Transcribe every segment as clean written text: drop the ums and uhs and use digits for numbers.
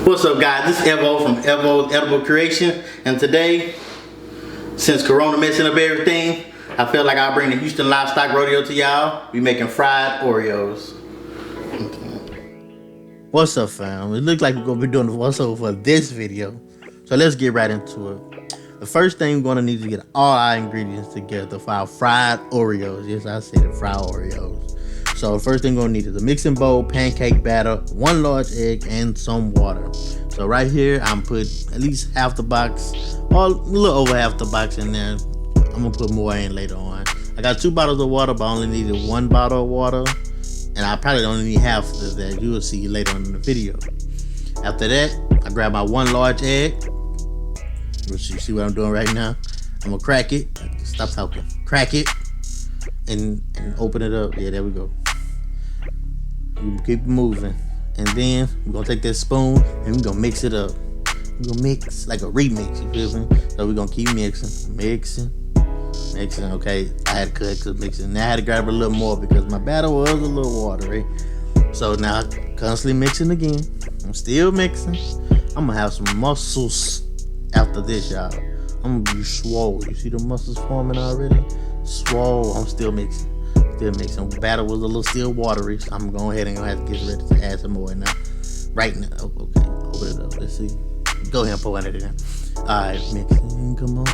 What's up, guys? This is Evo from Evo's Edible Creation, and today, since Corona messing up everything, I feel like I'll bring the Houston Livestock Rodeo to y'all. We making fried Oreos. What's up, fam? It looks like we're gonna be doing the voiceover for this video, so let's get right into it. The first thing we're gonna need to get all our ingredients together for our fried Oreos. Yes, I said it, fried Oreos. So the first thing we're gonna need is a mixing bowl, pancake batter, 1 large egg, and some water. So right here, I'm putting at least half the box, or a little over half the box in there. I'm gonna put more in later on. I got 2 bottles of water, but I only needed 1 bottle of water. And I probably only need half of that. You will see later on in the video. After that, I grab my 1 large egg. Which you see what I'm doing right now. I'm gonna crack it. Stop talking. Crack it. And open it up. Yeah, there we go. We keep moving. And then we're gonna take that spoon and we're gonna mix it up. We're gonna mix like a remix, you feel me? So we're gonna keep mixing. Okay, I had to cut because mixing. Now I had to grab a little more because my batter was a little watery. So now constantly mixing again. I'm still mixing. I'm gonna have some muscles after this, y'all. I'm gonna be swole. You see the muscles forming already? Swole. I'm still mixing. Batter was a little still watery, so I'm going ahead and gonna have to get ready to add some more now. Right now. Oh, okay, open it up. Let's see. Go ahead and pour it in. Alright, mixing. Come on.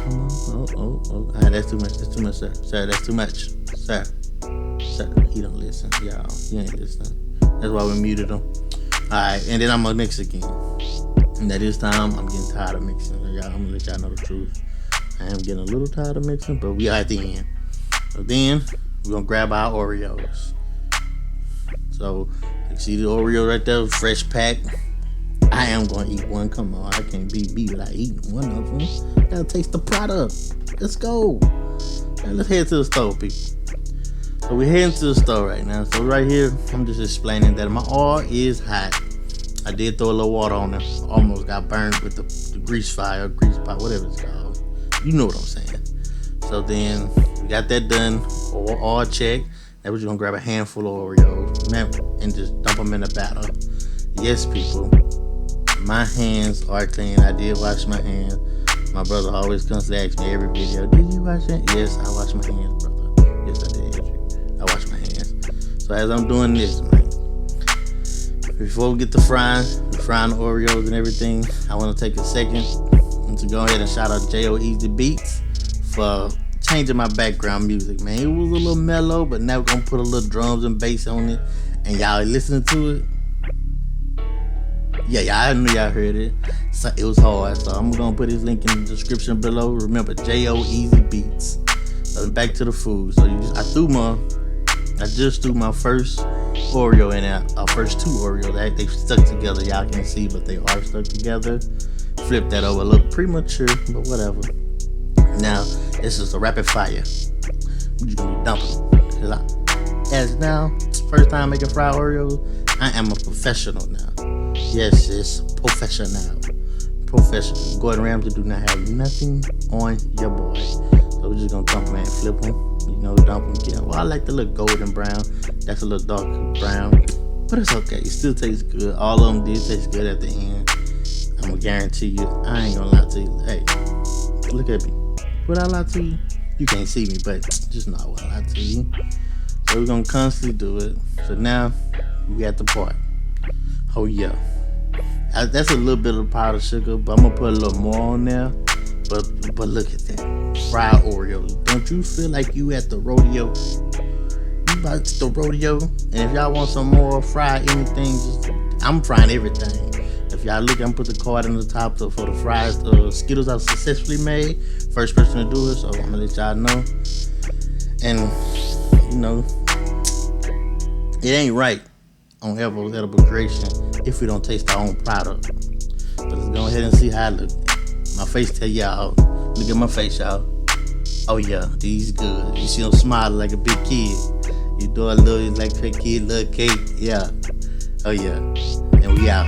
Oh. Alright, that's too much, sir. Sir, that's too much. Sir, he don't listen. Y'all, he ain't listening. That's why we muted him. Alright, and then I'm gonna mix again. And at this time, I'm getting tired of mixing. Y'all, I'm gonna let y'all know the truth. I am getting a little tired of mixing, but we are at the end. So then, we're gonna grab our Oreos. So, you see the Oreo right there, fresh pack. I am gonna eat one. Come on, I can't be without eating one of them. Gotta taste the product. Let's go. Now, let's head to the stove, people. So we're heading to the stove right now. So right here, I'm just explaining that my oil is hot. I did throw a little water on it. Almost got burned with the grease fire, grease pot, whatever it's called. You know what I'm saying. So then we got that done. All check. Now we're just gonna grab a handful of Oreos and just dump them in the batter. Yes, people. My hands are clean. I did wash my hands. My brother always comes to ask me every video, did you wash it? Yes, I wash my hands, brother. Yes, I did. I wash my hands. So as I'm doing this, man, before we get to frying the Oreos and everything, I want to take a second to go ahead and shout out J.O. Easy Beats for changing my background music, man. It was a little mellow, but now we're going to put a little drums and bass on it. And y'all listening to it? Yeah, I knew y'all heard it. So it was hard, so I'm going to put his link in the description below. Remember, J.O. Easy Beats. So back to the food. So I just threw my first Oreo in there. Our first 2 Oreos. They stuck together. Y'all can't see, but they are stuck together. Flip that over a little premature, but whatever. Now, this is a rapid fire. We're just going to be dumping. As now, first time making fried Oreos, I am a professional now. Yes, it's professional. Gordon Ramsay do not have nothing on your boy. So we're just going to dump them and flip them. You know, dump them again. Well, I like the little golden brown. That's a little dark brown. But it's okay. It still tastes good. All of them did taste good at the end. I'm going to guarantee you. I ain't going to lie to you. Hey, look at me. Would I lie to you? You can't see me, but just know I would lie to you. So we're going to constantly do it. So now, we at the part. Oh, yeah. That's a little bit of powdered sugar, but I'm going to put a little more on there. But look at that. Fried Oreos. Don't you feel like you at the rodeo? You about the rodeo? And if y'all want some more fried anything, I'm frying everything. If y'all look, I'm put the card in the top for the fries. Skittles I successfully made. First person to do it, so I'm gonna let y'all know. And you know, it ain't right on Evo's Edible Creation if we don't taste our own product. So let's go ahead and see how I look. My face tell y'all. Look at my face, y'all. Oh yeah, these good. You see them smiling like a big kid. You do a little like a kid, little cake. Yeah. Oh yeah. And we out.